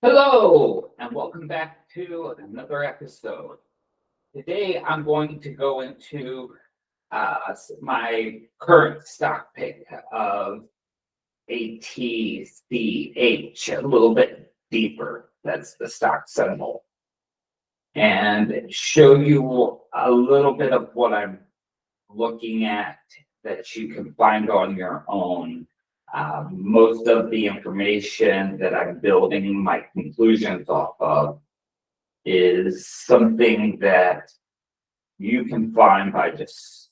Hello, and welcome back to another episode. Today, I'm going to go into my current stock pick of ATH, a little bit deeper. That's the stock symbol. And show you a little bit of what I'm looking at that you can find on your own. Most of the information that I'm building my conclusions off of is something that you can find by just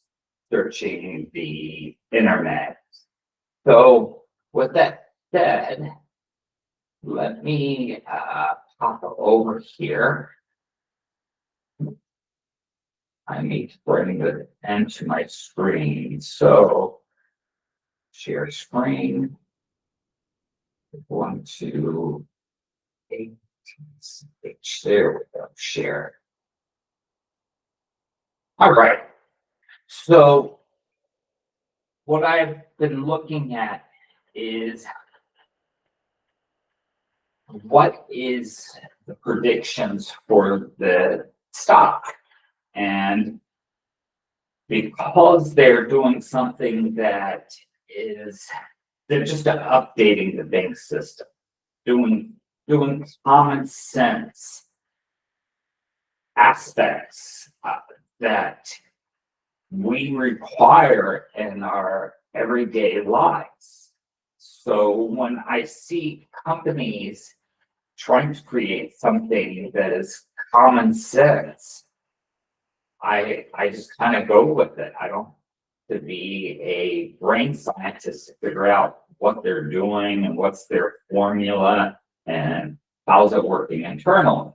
searching the internet. So with that said, let me pop over here. I need to bring it into my screen. So share screen. One, two, eight. There we go. Share. All right. So what I've been looking at is what is the predictions for the stock. And because they're doing something that is, they're just updating the bank system, doing common sense aspects that we require in our everyday lives. So when I see companies trying to create something that is common sense, I just kind of go with it. I don't have to be a brain scientist to figure out what they're doing and what's their formula and how's it working internally.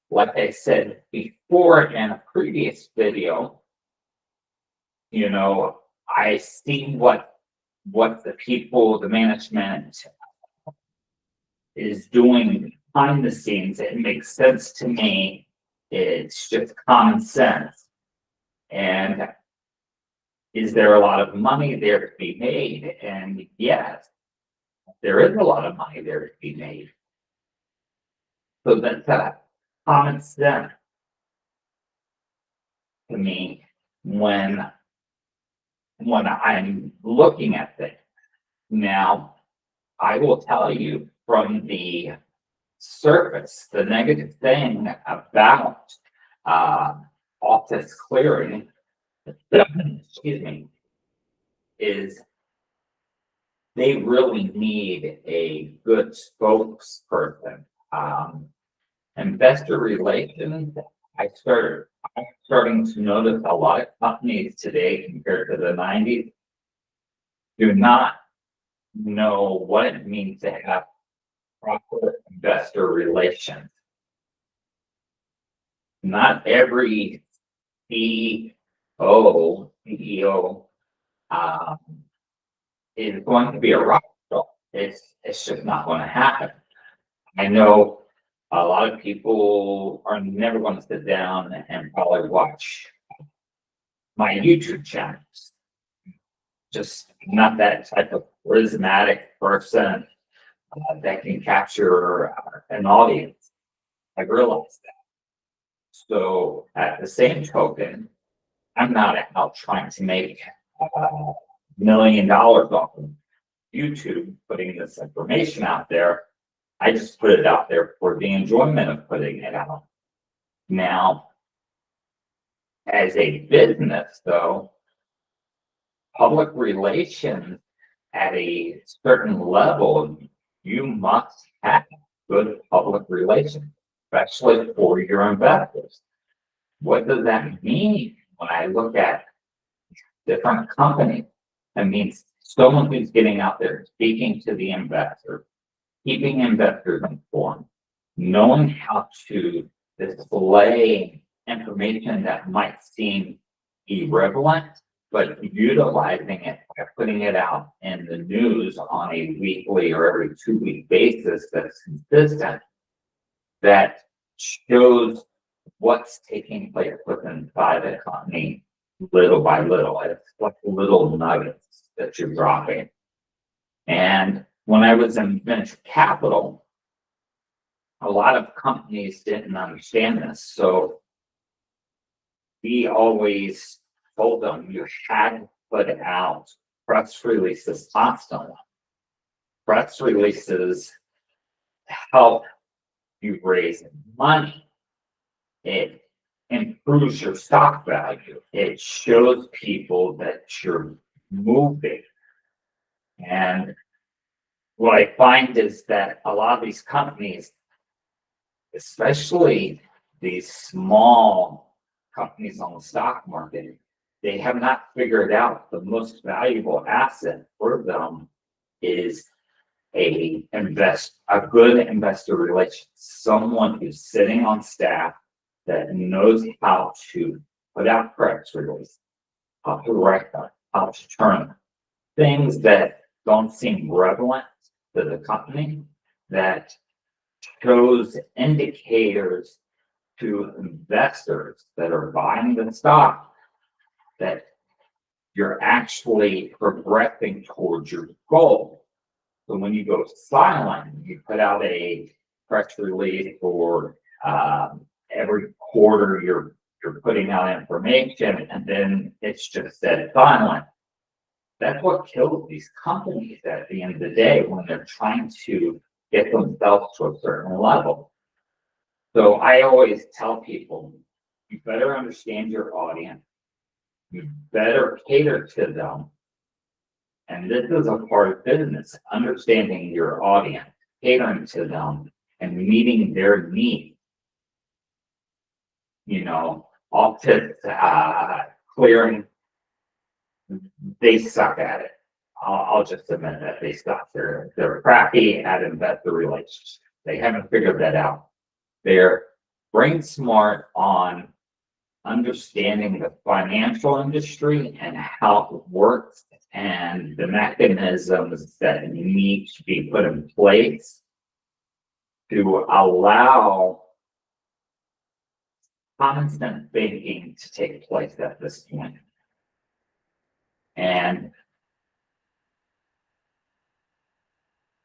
Like I said before in a previous video, I see what the people, the management is doing behind the scenes. It makes sense to me. It's just common sense. And is there a lot of money there to be made? And yes, there is a lot of money there to be made. So that's common sense to me when I'm looking at things. Now, I will tell you from the surface, the negative thing about office clearing, excuse me, is they really need a good spokesperson. Investor relations, I'm starting to notice a lot of companies today compared to the 90s do not know what it means to have proper investor relations. Not every CEO is going to be a rock star. It's just not going to happen. I know a lot of people are never going to sit down and probably watch my YouTube channels. Just not that type of charismatic person that can capture an audience. I realize that. So at the same token, I'm not out trying to make $1 million off of YouTube putting this information out there. I just put it out there for the enjoyment of putting it out. Now, as a business, though, public relations at a certain level, you must have good public relations, especially for your investors. What does that mean when I look at different companies? It means someone who's getting out there, speaking to the investor, keeping investors informed, knowing how to display information that might seem irrelevant, but utilizing it by putting it out in the news on a weekly or every 2-week basis that's consistent, that shows what's taking place within the company little by little. It's like little nuggets that you're dropping. And when I was in venture capital, a lot of companies didn't understand this. So we always told them you had to put out press releases constantly. Press releases help you raise money. It improves your stock value. It shows people that you're moving. And what I find is that a lot of these companies, especially these small companies on the stock market, they have not figured out the most valuable asset for them is a good investor relations, someone who's sitting on staff that knows how to put out press releases, how to write them, how to turn things that don't seem relevant to the company, that shows indicators to investors that are buying the stock that you're actually progressing towards your goal. So when you go silent, you put out a press release or every quarter you're putting out information and then it's just dead silent. That's what kills these companies at the end of the day when they're trying to get themselves to a certain level. So I always tell people, you better understand your audience. You better cater to them. And this is a part of business, understanding your audience, catering to them, and meeting their needs. Office clearing, they suck at it. I'll just admit that they suck. They're crappy at investor relations. They haven't figured that out. They're brain smart on understanding the financial industry and how it works and the mechanisms that need to be put in place to allow common sense thinking to take place at this point. And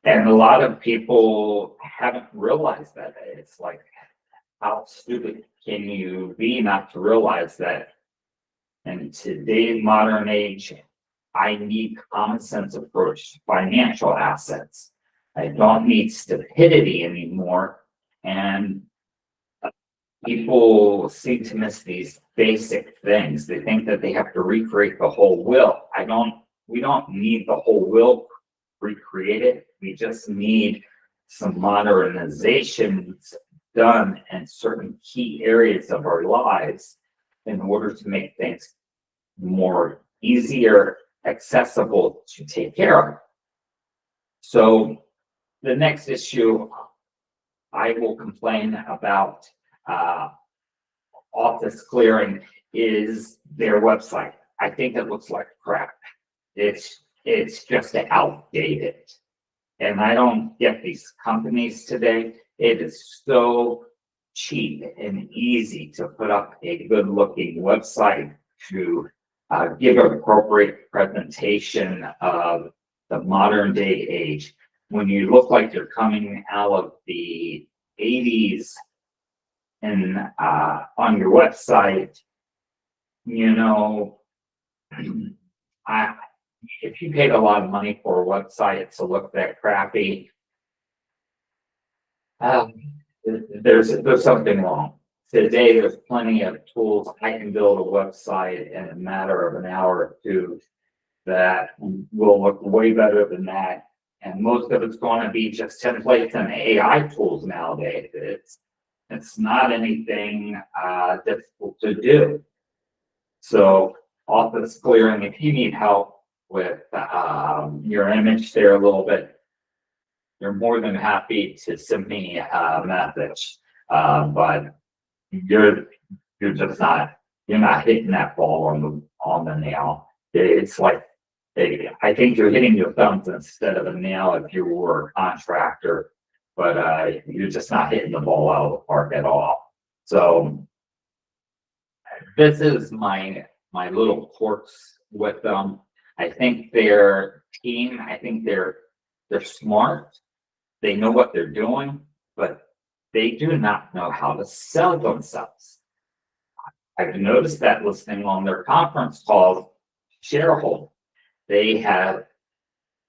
a lot of people haven't realized that. It's like, how stupid can you be not to realize that in today's modern age, I need common sense approach to financial assets. I don't need stupidity anymore. And people seem to miss these basic things. They think that they have to recreate the whole wheel. We don't need the whole wheel recreated. We just need some modernizations done in certain key areas of our lives in order to make things more easier, accessible to take care of. So the next issue I will complain about office clearing is their website. I think it looks like crap. It's just outdated. And I don't get these companies today. It is so cheap and easy to put up a good looking website to give an appropriate presentation of the modern day age. When you look like you're coming out of the 80s and on your website, if you paid a lot of money for a website to look that crappy, there's something wrong. Today, there's plenty of tools. I can build a website in a matter of an hour or two that will look way better than that. And most of it's going to be just templates and AI tools nowadays. It's not anything difficult to do. So office clearing, if you need help with your image there a little bit, you're more than happy to send me a message. But you're not hitting that ball on the nail. It's like, I think you're hitting your thumbs instead of a nail if you were a contractor, but you're just not hitting the ball out of the park at all. So this is my little quirks with them. I think their team, I think they're smart. They know what they're doing, but they do not know how to sell themselves. I've noticed that listening on their conference calls, shareholders, they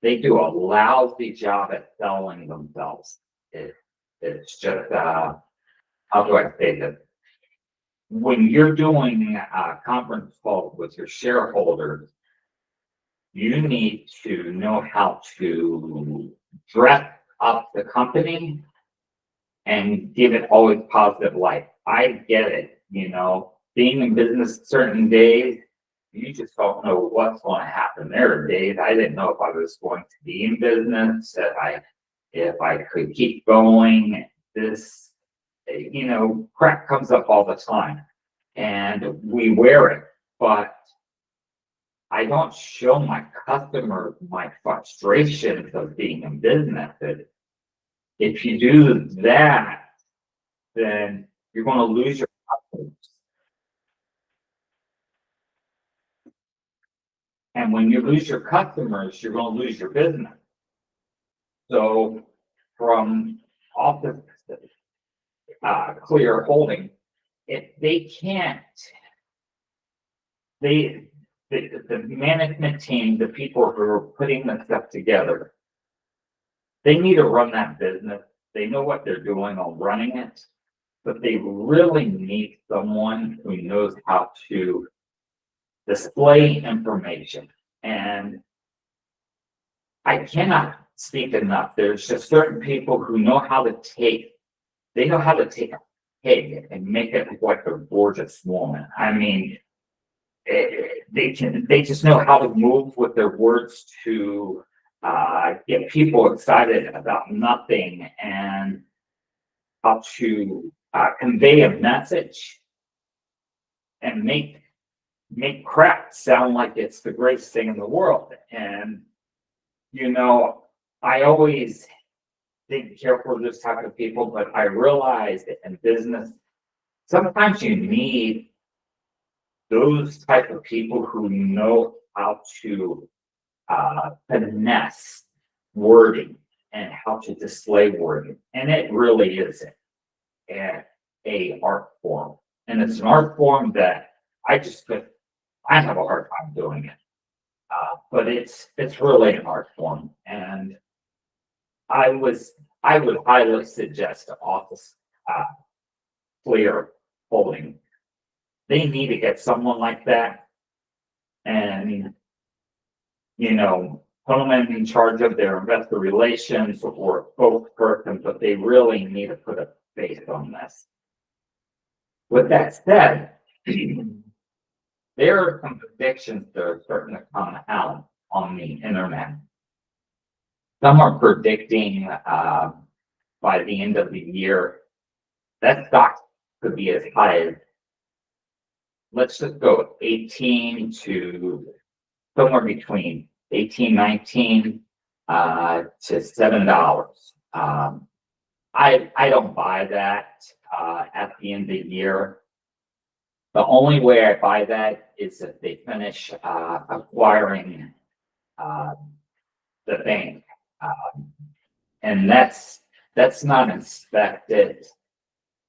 do a lousy job at selling themselves. It's just, how do I say this? When you're doing a conference call with your shareholders, you need to know how to dress up the company and give it always positive light. I get it, being in business certain days, you just don't know what's going to happen. There are days I didn't know if I was going to be in business, if I could keep going. This, crap comes up all the time, and we wear it. But I don't show my customers my frustrations of being in business. If you do that, then you're going to lose your customers. And when you lose your customers, you're going to lose your business. So from office clear holding, if they can't, the management team, the people who are putting the stuff together, they need to run that business. They know what they're doing on running it, but they really need someone who knows how to display information. And I cannot speak enough. There's just certain people who know how to take a pig and make it look like a gorgeous woman. I mean, they just know how to move with their words to get people excited about nothing, and how to convey a message and make crap sound like it's the greatest thing in the world. And I always think careful of this type of people, but I realize that in business, sometimes you need those type of people who know how to finesse wording and how to display wording. And it really is a art form. And it's an art form that I have a hard time doing it. But it's really an art form. And I would highly suggest to office clear holding. They need to get someone like that and, put them in charge of their investor relations or spokesperson, but they really need to put a face on this. With that said, there are some predictions that are starting to come out on the internet. Some are predicting by the end of the year that stock could be as high as, let's just go 18 to somewhere between 18, 19 to $7. I don't buy that at the end of the year. The only way I buy that is if they finish acquiring the bank, and that's not inspected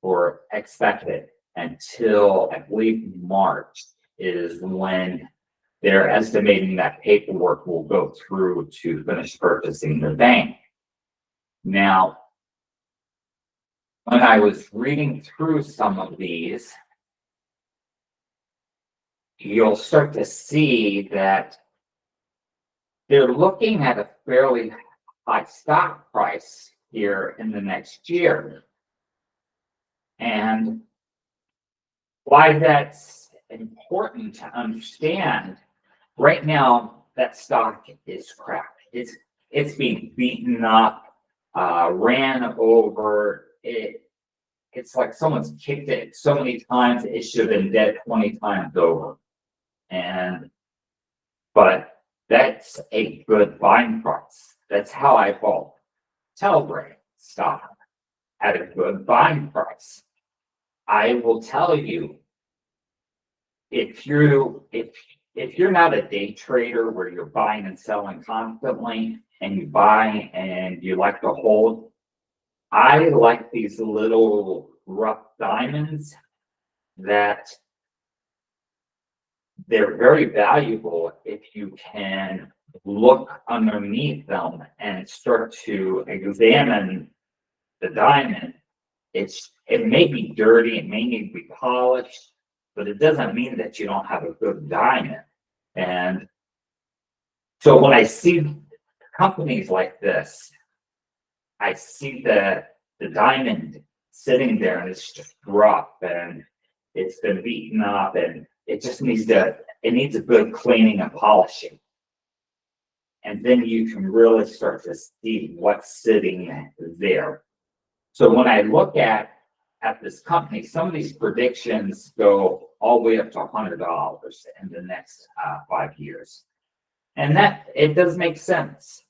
or expected until I believe March is when they're estimating that paperwork will go through to finish purchasing the bank. Now, when I was reading through some of these, you'll start to see that they're looking at a fairly high stock price here in the next year. And why that's important to understand, right now that stock is crap. It's being beaten up, ran over. It's like someone's kicked it so many times it should have been dead 20 times over. But that's a good buying price. That's how I bought Telegram stock at a good buying price. I will tell you, if you're not a day trader where you're buying and selling constantly, and you buy and you like to hold, I like these little rough diamonds that they're very valuable if you can look underneath them and start to examine the diamond. It may be dirty, it may need to be polished, but it doesn't mean that you don't have a good diamond. And so when I see companies like this, I see the diamond sitting there and it's just rough and it's been beaten up and it needs a good cleaning and polishing. And then you can really start to see what's sitting there. So when I look at this company, some of these predictions go all the way up to $100 in the next 5 years. And that, it does make sense.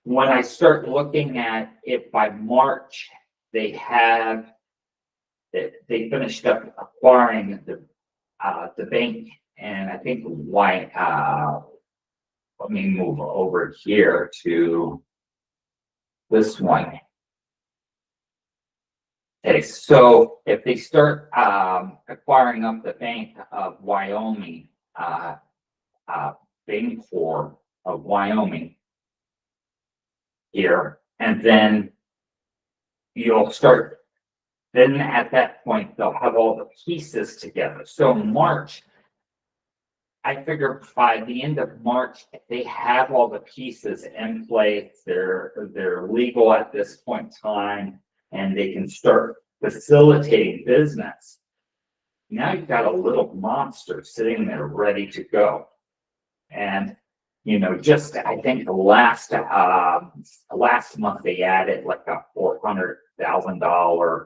When I start looking at if by March they finished up acquiring the bank, and I think let me move over here to this one. Okay, so if they start acquiring up the Bank of Wyoming, Bank of Wyoming here, and then you'll start, then at that point, they'll have all the pieces together. So March, I figure by the end of March, they have all the pieces in place. They're legal at this point in time, and they can start facilitating business. Now you've got a little monster sitting there ready to go. And just I think the last month they added like a $400,000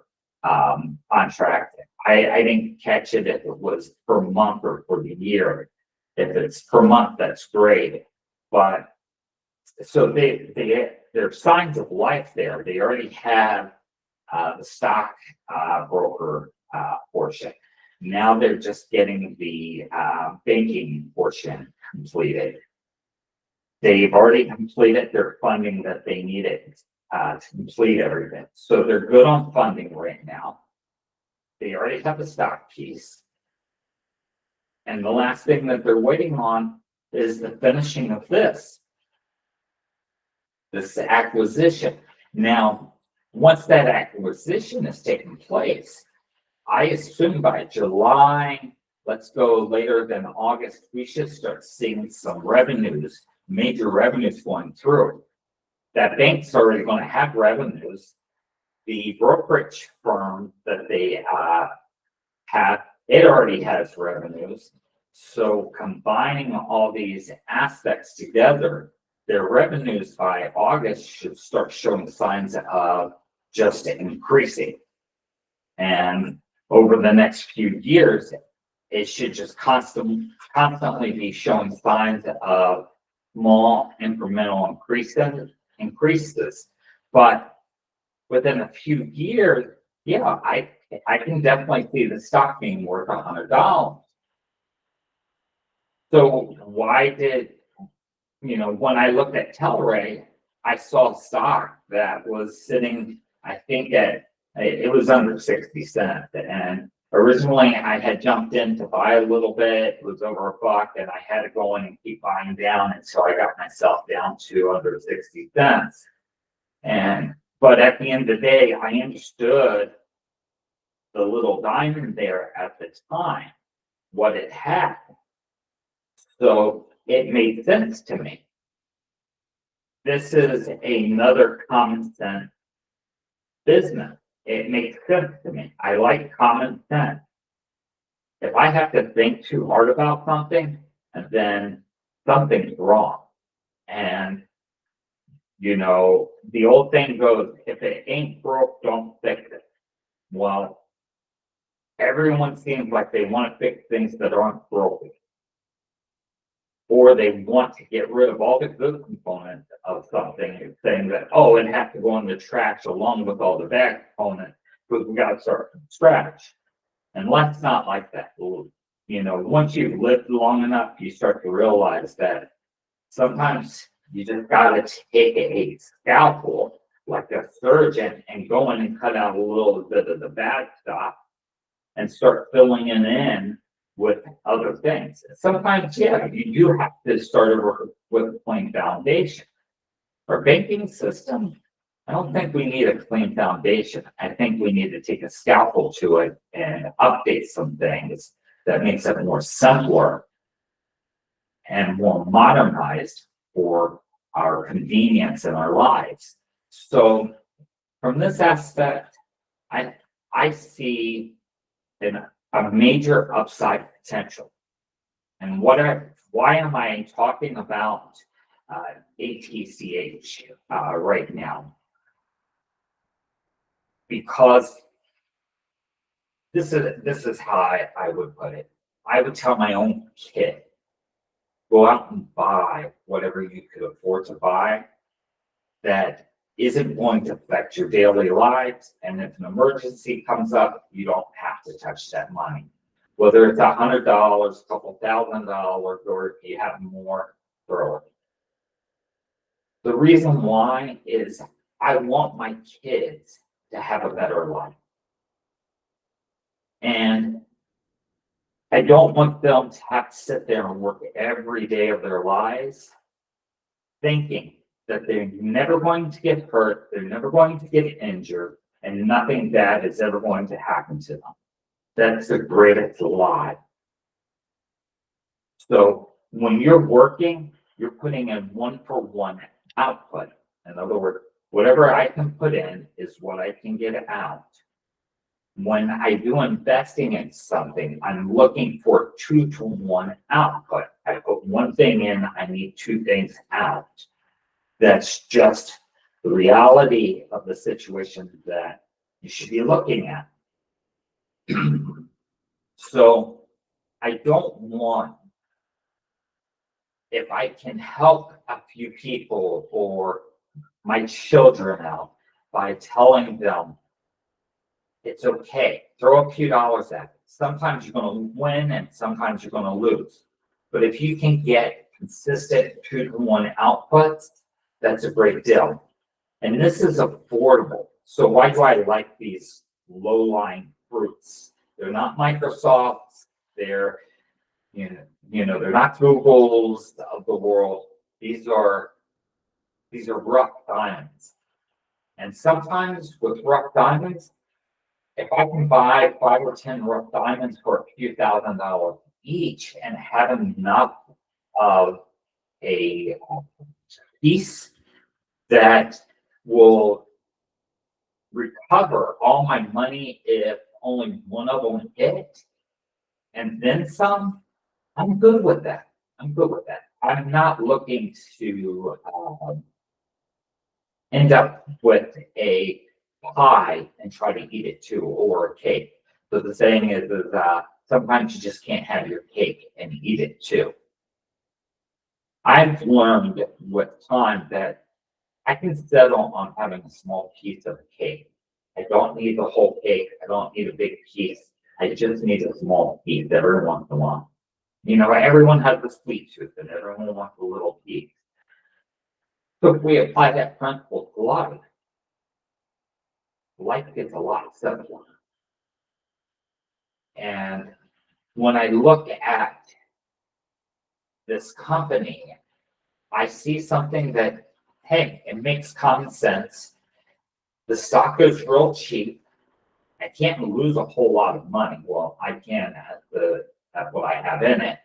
contract. I didn't catch it if it was per month or for the year. If it's per month, that's great. But so there's signs of life there. They already have the stock broker portion. Now they're just getting the banking portion completed. They've already completed their funding that they needed to complete everything. So they're good on funding right now. They already have the stock piece. And the last thing that they're waiting on is the finishing of this acquisition. Now, once that acquisition has taken place, I assume by July, let's go later than August, we should start seeing some revenues, major revenues going through. That bank's already going to have revenues. The brokerage firm that they have, it already has revenues. So combining all these aspects together, their revenues by August should start showing signs of just increasing. And over the next few years, it should just constantly be showing signs of small incremental increases. But within a few years, yeah, I can definitely see the stock being worth $100. So why did, when I looked at Telray, I saw stock that was sitting, I think it was under 60 cents. And originally I had jumped in to buy a little bit, it was over $1, and I had to go in and keep buying down. And so I got myself down to under 60 cents. But at the end of the day, I understood the little diamond there at the time, what it had. So it made sense to me. This is another common sense business. It makes sense to me. I like common sense. If I have to think too hard about something, then something's wrong. And the old thing goes, if it ain't broke, don't fix it. Well, everyone seems like they want to fix things that aren't broken. Or they want to get rid of all the good components of something, saying that, it has to go in the trash along with all the bad components, because we got to start from scratch. And life's not like that. Once you've lived long enough, you start to realize that sometimes you just got to take a scalpel, like a surgeon and go in and cut out a little bit of the bad stuff and start filling it in with other things. Sometimes, yeah, you do have to start over with a clean foundation. Our banking system, I don't think we need a clean foundation. I think we need to take a scalpel to it and update some things that makes it more simpler and more modernized for our convenience in our lives. So from this aspect, I see a major upside potential. And why am I talking about ATH right now? Because this is how I would put it. I would tell my own kid, go out and buy whatever you could afford to buy that isn't going to affect your daily lives. And if an emergency comes up, you don't have to touch that money. Whether it's $100, a couple $1,000, or if you have more, throw it. The reason why is I want my kids to have a better life. And I don't want them to have to sit there and work every day of their lives thinking that they're never going to get hurt, they're never going to get injured, and nothing bad is ever going to happen to them. That's the greatest lie. So when you're working, you're putting in one-for-one output. In other words, whatever I can put in is what I can get out. When I do investing in something, I'm looking for 2-to-1 output. I put one thing in, I need two things out. That's just the reality of the situation that you should be looking at. So I don't want, if I can help a few people or my children out by telling them it's okay, throw a few dollars at it. Sometimes you're going to win and sometimes you're going to lose. But if you can get consistent 2-to-1 outputs, that's a great deal. And this is affordable. So why do I like these low-lying fruits? They're not Microsofts. They're, they're not Googles of the world. These are rough diamonds. And sometimes with rough diamonds, if I can buy 5 or 10 rough diamonds for a few $1,000s each and have enough of a piece that will recover all my money if only one of them hit, and then some, I'm good with that. I'm good with that. I'm not looking to end up with a pie and try to eat it too, or a cake. So the saying is sometimes you just can't have your cake and eat it too. I've learned with time that I can settle on having a small piece of a cake. I don't need the whole cake. I don't need a big piece. I just need a small piece every once in a while. Everyone has a sweet tooth and everyone wants a little piece. So if we apply that principle to life gets a lot simpler. And when I look at this company, I see something that, hey, it makes common sense. The stock goes real cheap. I can't lose a whole lot of money. Well, I can at what I have in it.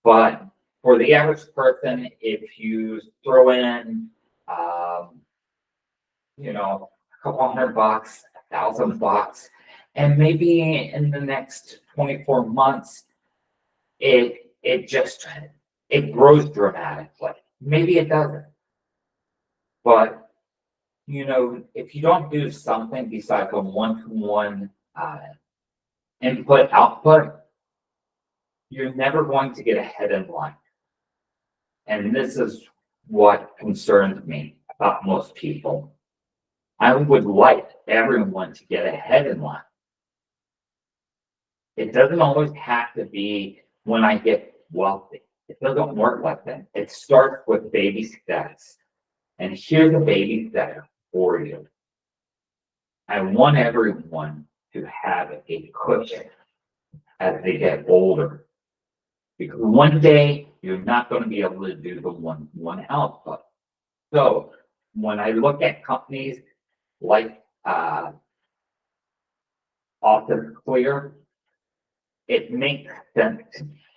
But for the average person, if you throw in, a couple $100, $1,000, and maybe in the next 24 months, it grows dramatically. Maybe it doesn't. But if you don't do something besides a one-to-one input output, you're never going to get ahead in life. And this is what concerns me about most people. I would like everyone to get ahead in life. It doesn't always have to be when I get wealthy. It doesn't work like that. It starts with baby steps. And here's a baby step. for you. I want everyone to have a cushion as they get older. Because one day you're not going to be able to do the one output. So when I look at companies like Office Clear, it makes sense.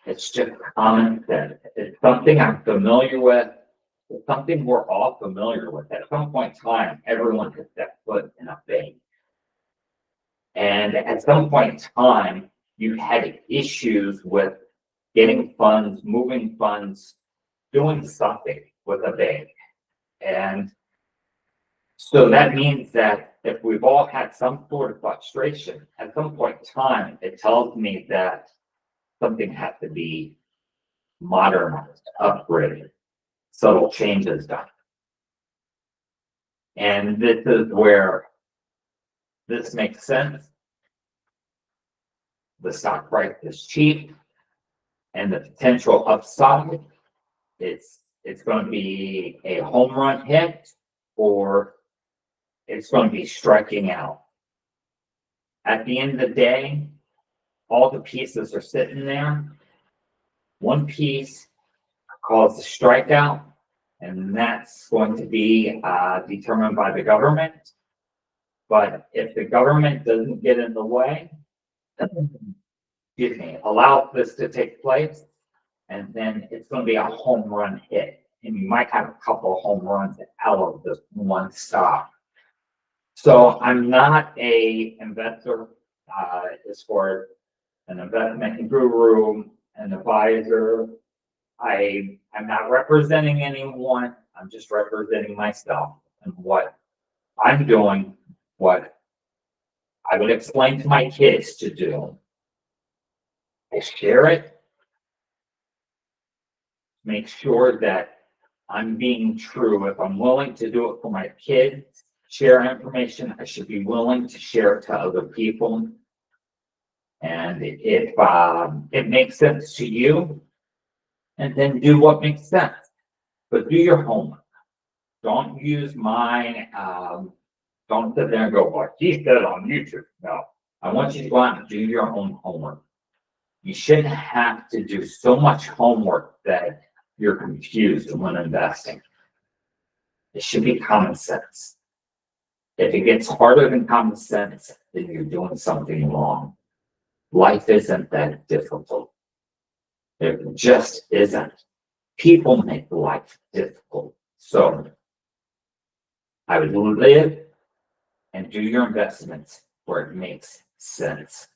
It's just common sense. It's something I'm familiar with. It's something we're all familiar with. At some point in time, everyone has set foot in a bank. And at some point in time, you had issues with getting funds, moving funds, doing something with a bank. And so that means that if we've all had some sort of frustration, at some point in time, it tells me that something has to be modernized, upgraded, subtle changes done. And this is where this makes sense. The stock price is cheap, and the potential upside, it's going to be a home run hit, or it's going to be striking out. At the end of the day, all the pieces are sitting there. One piece calls the strikeout, and that's going to be determined by the government. But if the government doesn't get in the way, excuse me, allow this to take place, and then it's going to be a home run hit. And you might have a couple of home runs out of this one stock. So I'm not a investor as far as an investment guru, an advisor. I'm not representing anyone. I'm just representing myself and what I'm doing, what I would explain to my kids to do. I share it. Make sure that I'm being true. If I'm willing to do it for my kids, share information, I should be willing to share it to other people. And if it makes sense to you, and then do what makes sense. But do your homework. Don't use mine. Don't sit there and go, well, he said on YouTube. No, I want you to go out and do your own homework. You shouldn't have to do so much homework that you're confused when investing. It should be common sense. If it gets harder than common sense, then you're doing something wrong. Life isn't that difficult. It just isn't. People make life difficult. So I would live and do your investments where it makes sense.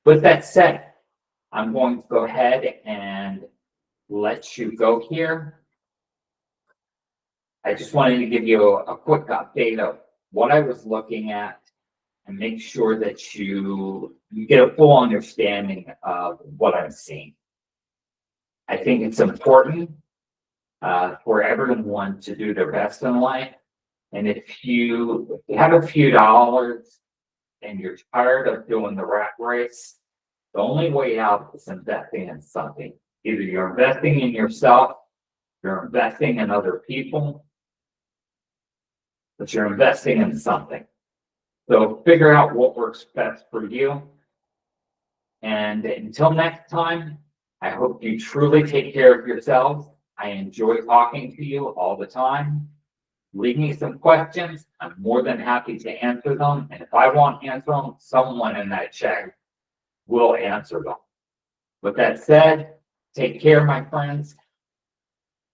With that said, I'm going to go ahead and let you go here. I just wanted to give you a quick update of what I was looking at and make sure that you get a full understanding of what I'm seeing. I think it's important for everyone to do their best in life. And if you have a few dollars and you're tired of doing the rat race, the only way out is investing in something. Either you're investing in yourself, you're investing in other people, but you're investing in something. So figure out what works best for you. And until next time, I hope you truly take care of yourselves. I enjoy talking to you all the time. Leave me some questions. I'm more than happy to answer them. And if I won't answer them, someone in that chat will answer them. With that said, take care, my friends,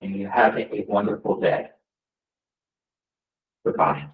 and you have a wonderful day. Goodbye.